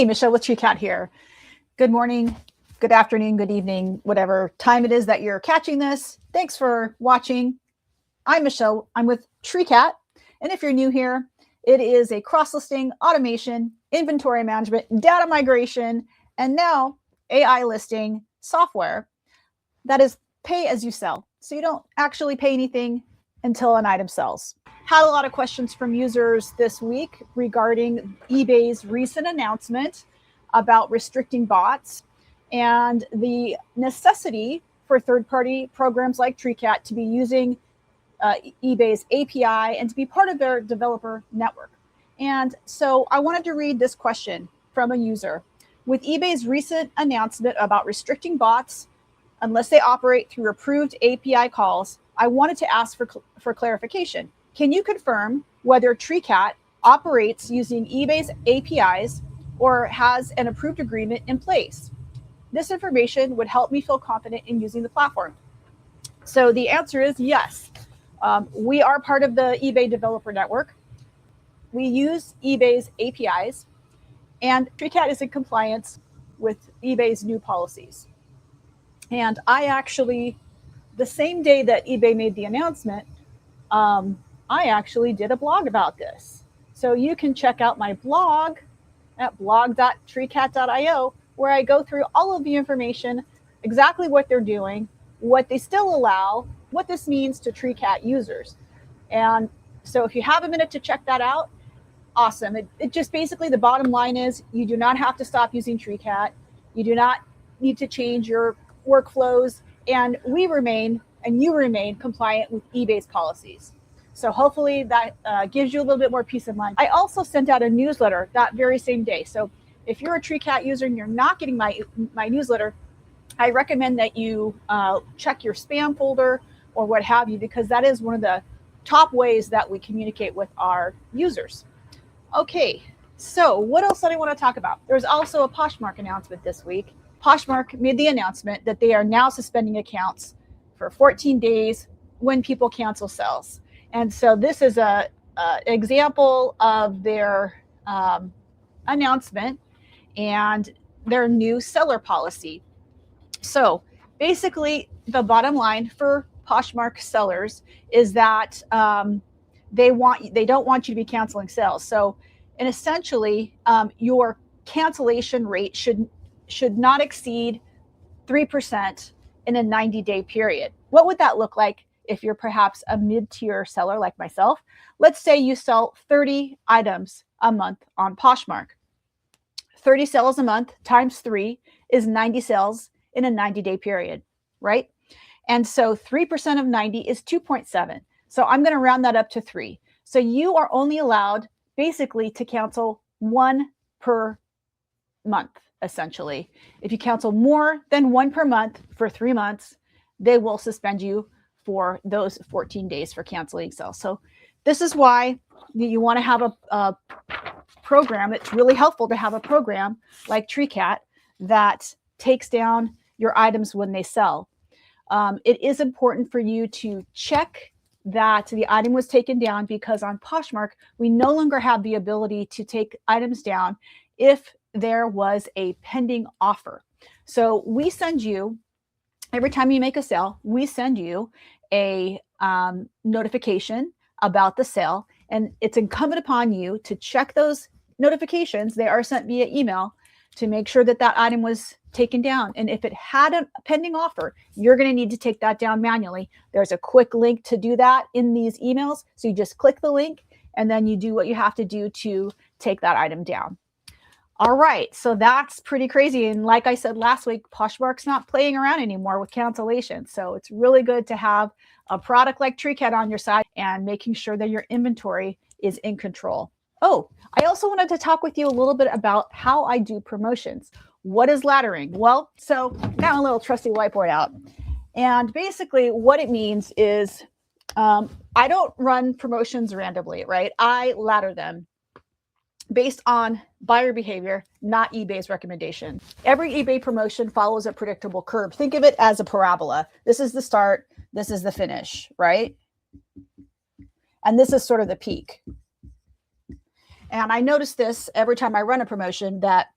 Hey, Michelle with Treecat here. Good morning, good afternoon, good evening, whatever time it is that you're catching this. Thanks for watching. I'm Michelle. I'm with Treecat. And if you're new here, it is a cross-listing, automation, inventory management, data migration, and now AI listing software that is pay as you sell. So you don't actually pay anything until an item sells. Had a lot of questions from users this week regarding eBay's recent announcement about restricting bots and the necessity for third-party programs like Treecat to be using eBay's API and to be part of their developer network. And so I wanted to read this question from a user. With eBay's recent announcement about restricting bots unless they operate through approved API calls, I wanted to ask for clarification. Can you confirm whether Treecat operates using eBay's APIs or has an approved agreement in place? This information would help me feel confident in using the platform. So the answer is yes. We are part of the eBay developer network. We use eBay's APIs, and Treecat is in compliance with eBay's new policies. And I actually, the same day that eBay made the announcement, I actually did a blog about this. So you can check out my blog at blog.treecat.io, where I go through all of the information, exactly what they're doing, what they still allow, what this means to Treecat users. And so if you have a minute to check that out, awesome. It just basically, the bottom line is you do not have to stop using Treecat. You do not need to change your workflows, and we remain and you remain compliant with eBay's policies. So hopefully that gives you a little bit more peace of mind. I also sent out a newsletter that very same day. So if you're a Treecat user and you're not getting my newsletter, I recommend that you check your spam folder or what have you, because that is one of the top ways that we communicate with our users. Okay, so what else did I want to talk about? There's also a Poshmark announcement this week. Poshmark made the announcement that they are now suspending accounts for 14 days when people cancel sales. And so this is a example of their announcement and their new seller policy. So basically, the bottom line for Poshmark sellers is that they don't want you to be canceling sales. So, and essentially, your cancellation rate should not exceed 3% in a 90-day period. What would that look like if you're perhaps a mid-tier seller like myself? Let's say you sell 30 items a month on Poshmark. 30 sales a month times 3 is 90 sales in a 90-day period, right? And so 3% of 90 is 2.7. So I'm going to round that up to 3. So you are only allowed basically to cancel 1 per month, essentially. If you cancel more than 1 per month for 3 months, they will suspend you for those 14 days for canceling sales. So this is why you want to have a program. It's really helpful to have a program like Treecat that takes down your items when they sell. It is important for you to check that the item was taken down, because on Poshmark, we no longer have the ability to take items down if there was a pending offer. So we send you, every time you make a sale, we send you a notification about the sale, and it's incumbent upon you to check those notifications. They are sent via email to make sure that that item was taken down. And if it had a pending offer, you're going to need to take that down manually. There's a quick link to do that in these emails. So you just click the link and then you do what you have to do to take that item down. All right, so that's pretty crazy. And like I said last week, Poshmark's not playing around anymore with cancellation. So it's really good to have a product like Treecat on your side and making sure that your inventory is in control. Oh, I also wanted to talk with you a little bit about how I do promotions. What is laddering? Well, so got a little trusty whiteboard out. And basically what it means is I don't run promotions randomly, right? I ladder them based on buyer behavior, not eBay's recommendation. Every eBay promotion follows a predictable curve. Think of it as a parabola. This is the start, this is the finish, right? And this is sort of the peak. And I notice this every time I run a promotion, that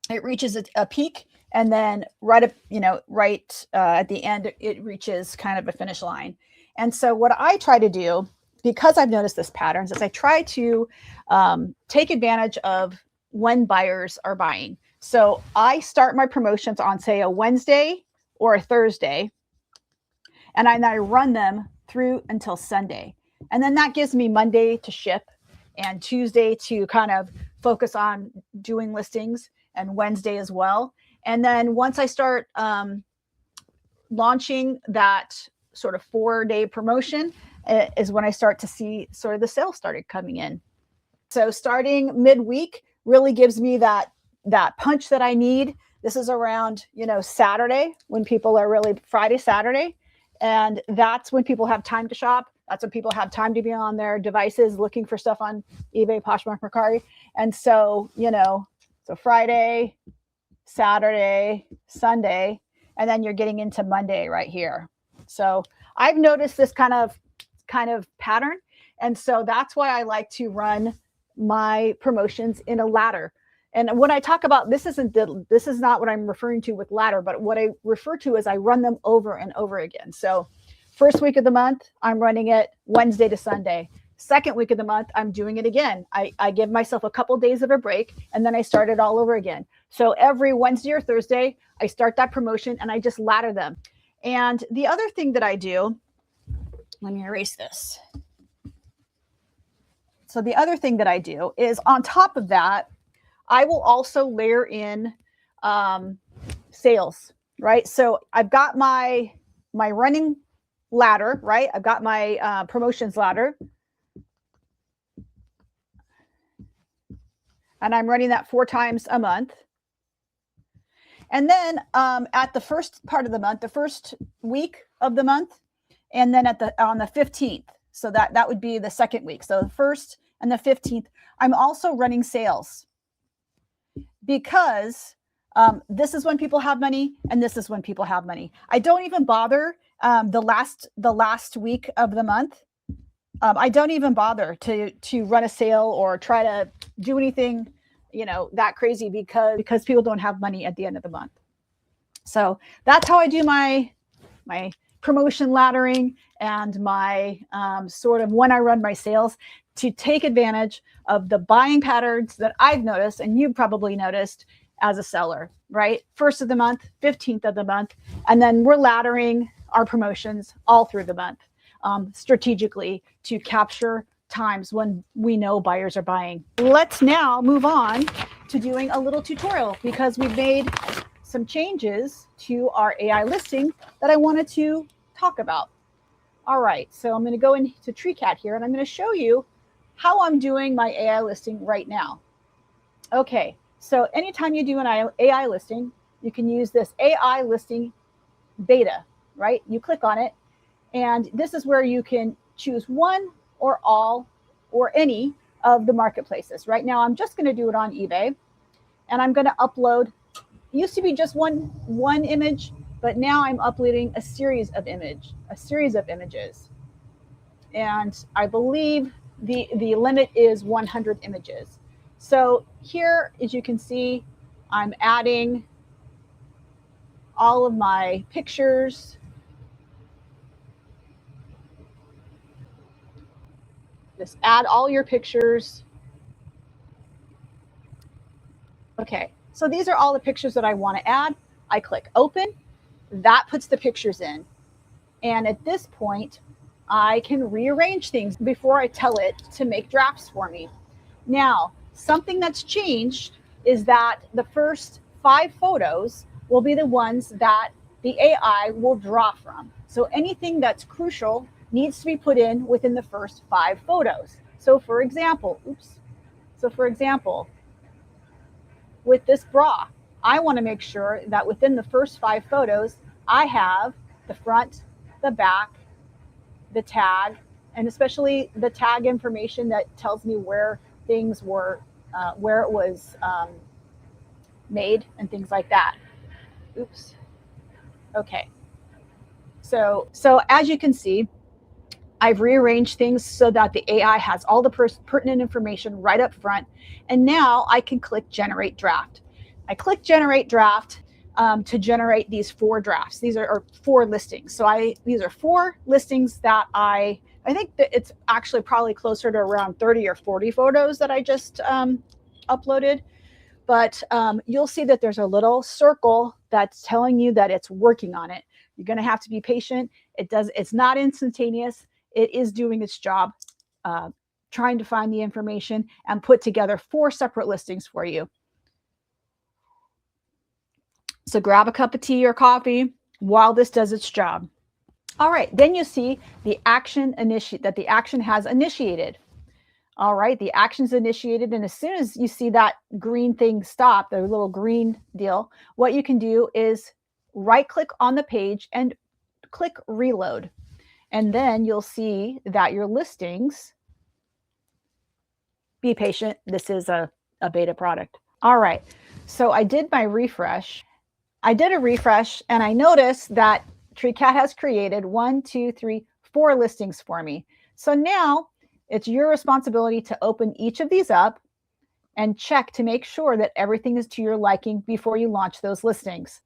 it reaches a peak, and then right up, at the end, it reaches kind of a finish line. And so what I try to do, because I've noticed this pattern, is I try to take advantage of when buyers are buying. So I start my promotions on, say, a Wednesday or a Thursday, and I run them through until Sunday. And then that gives me Monday to ship and Tuesday to kind of focus on doing listings, and Wednesday as well. And then once I start launching that sort of 4-day promotion is when I start to see sort of the sales started coming in. So starting midweek really gives me that punch that I need. This is around, Saturday, when people are really Friday, Saturday. And that's when people have time to shop. That's when people have time to be on their devices looking for stuff on eBay, Poshmark, Mercari. And so, so Friday, Saturday, Sunday, and then you're getting into Monday right here. So I've noticed this kind of pattern. And so that's why I like to run my promotions in a ladder. And when I talk about this, is not what I'm referring to with ladder, but what I refer to is I run them over and over again. So first week of the month, I'm running it Wednesday to Sunday. Second week of the month, I'm doing it again. I give myself a couple of days of a break, and then I start it all over again. So every Wednesday or Thursday, I start that promotion and I just ladder them. And the other thing that I do, let me erase this. So the other thing that I do is, on top of that, I will also layer in sales, right? So I've got my running ladder, right? I've got my promotions ladder. And I'm running that 4 times a month. And then at the first part of the month, the first week of the month, and then on the 15th. So that would be the second week. So the 1st and the 15th, I'm also running sales, because this is when people have money and this is when people have money. I don't even bother the last week of the month. I don't even bother to run a sale or try to do anything, that crazy, because people don't have money at the end of the month. So that's how I do my promotion laddering and my sort of when I run my sales, to take advantage of the buying patterns that I've noticed, and you probably noticed as a seller, right? 1st of the month, 15th of the month, and then we're laddering our promotions all through the month, strategically, to capture times when we know buyers are buying. Let's now move on to doing a little tutorial, because we've made some changes to our AI listing that I wanted to talk about. All right, so I'm going to go into Treecat here, and I'm going to show you how I'm doing my AI listing right now. Okay, so anytime you do an AI listing, you can use this AI listing beta, right? You click on it, and this is where you can choose one or all or any of the marketplaces. Right now, I'm just going to do it on eBay, and I'm going to upload. It used to be just one image, but now I'm uploading a series of images. And I believe the limit is 100 images. So here, as you can see, I'm adding all of my pictures. Just add all your pictures. Okay, so these are all the pictures that I want to add. I click open. That puts the pictures in. And at this point, I can rearrange things before I tell it to make drafts for me. Now, something that's changed is that the first 5 photos will be the ones that the AI will draw from. So anything that's crucial needs to be put in within the first 5 photos. So for example, with this bra, I want to make sure that within the first 5 photos, I have the front, the back, the tag, and especially the tag information that tells me where things were, where it was made and things like that. Oops. Okay. So as you can see, I've rearranged things so that the AI has all the pertinent information right up front. And now I can click generate draft. I click generate draft to generate these 4 drafts. These are 4 listings. So these are 4 listings that I think that it's actually probably closer to around 30 or 40 photos that I just uploaded. But you'll see that there's a little circle that's telling you that it's working on it. You're going to have to be patient. It's not instantaneous. It is doing its job, trying to find the information and put together 4 separate listings for you. So grab a cup of tea or coffee while this does its job. All right, then you see the action that the action has initiated. All right, the action's initiated, and as soon as you see that green thing stop, the little green deal, what you can do is right-click on the page and click reload. And then you'll see that your listings, be patient, this is a beta product. All right, so I did my refresh. I did a refresh, and I noticed that Treecat has created 1, 2, 3, 4 listings for me. So now it's your responsibility to open each of these up and check to make sure that everything is to your liking before you launch those listings.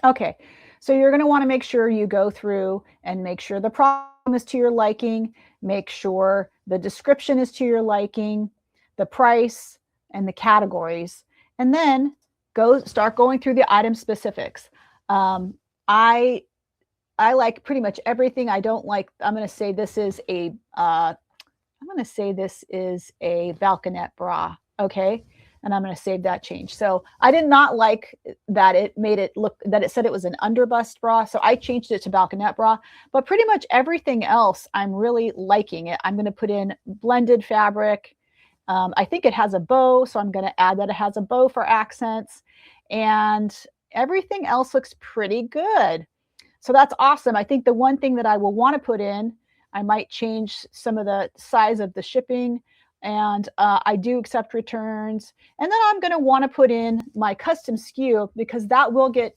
Okay, so you're going to want to make sure you go through and make sure the problem is to your liking, make sure the description is to your liking, the price, and the categories, and then start going through the item specifics. I like pretty much everything. I don't like, I'm going to say this is a balconette bra. Okay. And I'm going to save that change. So I did not like that it made it look, that it said it was an underbust bra. So I changed it to balconette bra, but pretty much everything else, I'm really liking it. I'm going to put in blended fabric. I think it has a bow, so I'm going to add that it has a bow for accents, and everything else looks pretty good. So that's awesome. I think the one thing that I will want to put in, I might change some of the size of the shipping, and I do accept returns. And then I'm going to want to put in my custom SKU, because that will get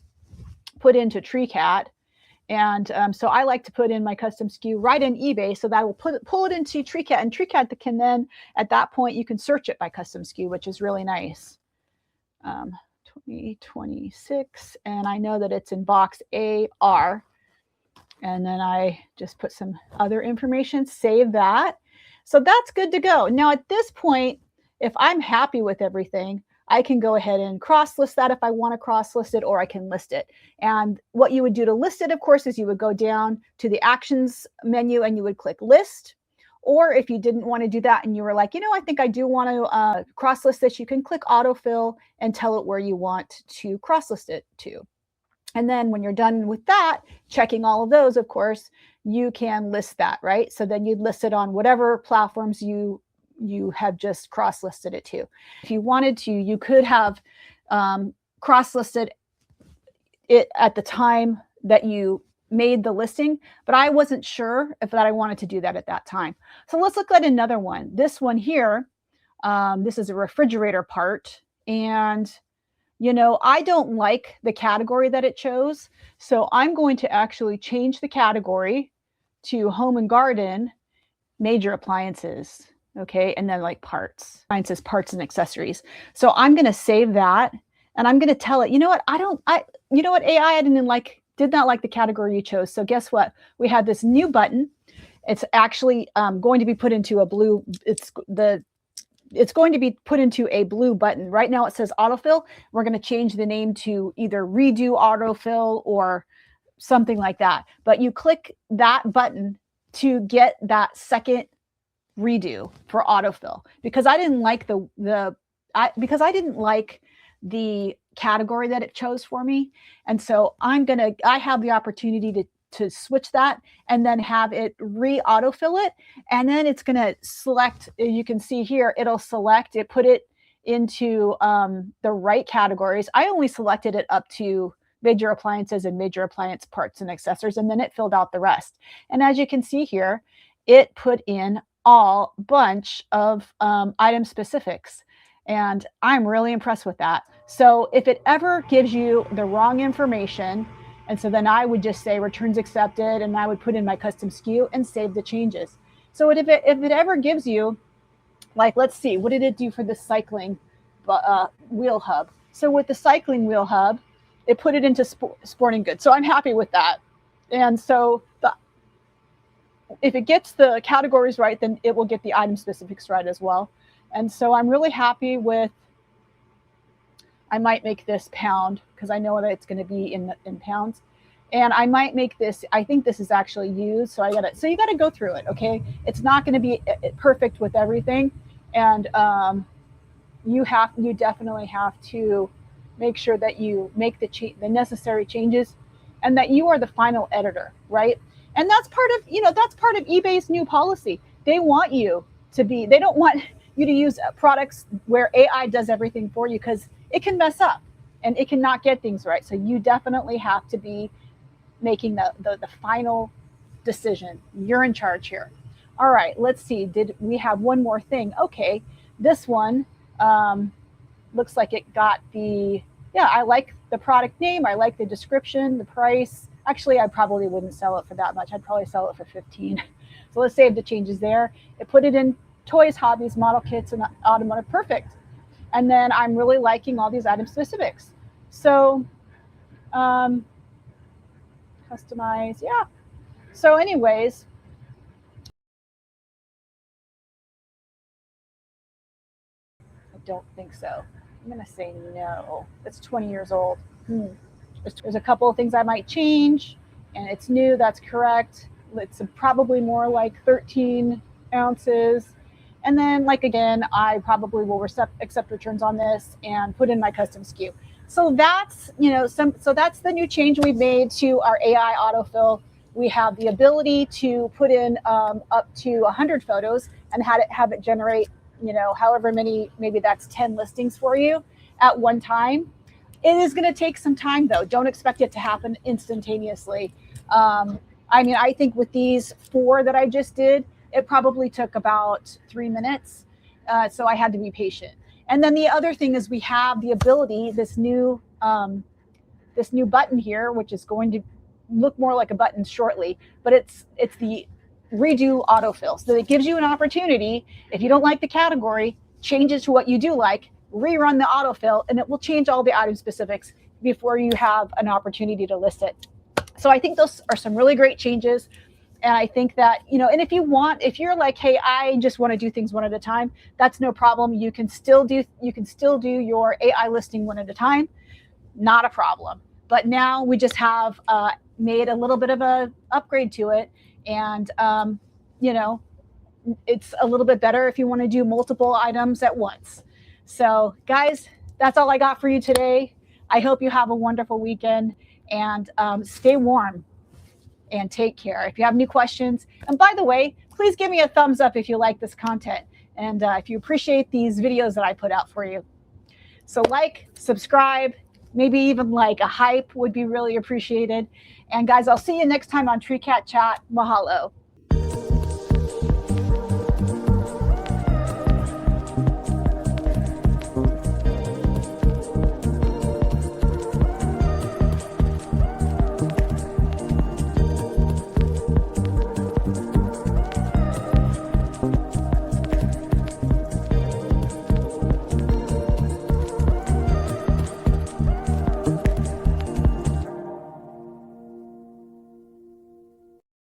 put into Treecat. And so I like to put in my custom SKU right in eBay, so that will pull it into Treecat, and Treecat can then, at that point, you can search it by custom SKU, which is really nice. 2026, and I know that it's in box AR. And then I just put some other information, save that. So that's good to go. Now at this point, if I'm happy with everything, I can go ahead and cross-list that if I want to cross-list it, or I can list it. And what you would do to list it, of course, is you would go down to the actions menu and you would click list. Or if you didn't want to do that and you were like, I think I do want to cross-list this, you can click autofill and tell it where you want to cross-list it to. And then when you're done with that, checking all of those, of course, you can list that, right? So then you'd list it on whatever platforms you have just cross-listed it to. If you wanted to, you could have cross-listed it at the time that you made the listing, but I wasn't sure if that I wanted to do that at that time. So let's look at another one. This one here, this is a refrigerator part, and I don't like the category that it chose. So I'm going to actually change the category to home and garden, major appliances. Okay. And then like parts, appliances, parts and accessories. So I'm going to save that, and I'm going to tell it, AI, I did not like the category you chose. So guess what? We have this new button. It's actually going to be put into a blue, it's going to be put into a blue button. Right now it says autofill. We're going to change the name to either redo autofill or something like that. But you click that button to get that second redo for autofill, because I didn't like because I didn't like the category that it chose for me. And so I have the opportunity to switch that and then have it re-autofill it. And then it's going to select, you can see here, it'll select it, put it into the right categories. I only selected it up to major appliances and major appliance parts and accessories, and then it filled out the rest. And as you can see here, it put in all bunch of item specifics. And I'm really impressed with that. So if it ever gives you the wrong information, and so then I would just say returns accepted, and I would put in my custom SKU and save the changes. So if it ever gives you, like, let's see, what did it do for the cycling wheel hub. So with the cycling wheel hub, it put it into sporting goods. So I'm happy with that. And so if it gets the categories right, then it will get the item specifics right as well. And so I'm really happy with, I might make this pound because I know that it's going to be in pounds. And I might make this, I think this is actually used. So you got to go through it. Okay. It's not going to be perfect with everything. And you definitely have to make sure that you make the necessary changes and that you are the final editor, right? And that's part of eBay's new policy. They want you to be, they don't want you to use products where AI does everything for you because it can mess up and it cannot get things right. So you definitely have to be making the final decision. You're in charge here. All right, let's see. Did we have one more thing? Okay, this one looks like it got I like the product name. I like the description, the price. Actually, I probably wouldn't sell it for that much. I'd probably sell it for 15. So let's save the changes there. It put it in toys, hobbies, model kits, and automotive. Perfect. And then I'm really liking all these item specifics. So customize, yeah. So anyways, I don't think so. I'm gonna say no. It's 20 years old. There's a couple of things I might change, and it's new. That's correct. It's probably more like 13 ounces. And then, like again, I probably will accept returns on this and put in my custom SKU. So that's so that's the new change we've made to our AI autofill. We have the ability to put in up to 100 photos and have it generate however many, maybe that's 10 listings for you at one time. It is going to take some time though. Don't expect it to happen instantaneously. I think with these 4 that I just did, it probably took about 3 minutes. So I had to be patient. And then the other thing is we have the ability, this new button here, which is going to look more like a button shortly, but it's the redo autofill. So it gives you an opportunity, if you don't like the category, change it to what you do like, rerun the autofill, and it will change all the item specifics before you have an opportunity to list it. So I think those are some really great changes. And I think that, and if you're like, hey, I just want to do things one at a time, that's no problem. You can still do your AI listing one at a time. Not a problem. But now we just have made a little bit of a upgrade to it. And, it's a little bit better if you want to do multiple items at once. So guys, that's all I got for you today. I hope you have a wonderful weekend and stay warm and take care. If you have any questions, and by the way, please give me a thumbs up if you like this content and if you appreciate these videos that I put out for you. So like, subscribe, maybe even like a hype would be really appreciated. And guys, I'll see you next time on Treecat Chat. Mahalo.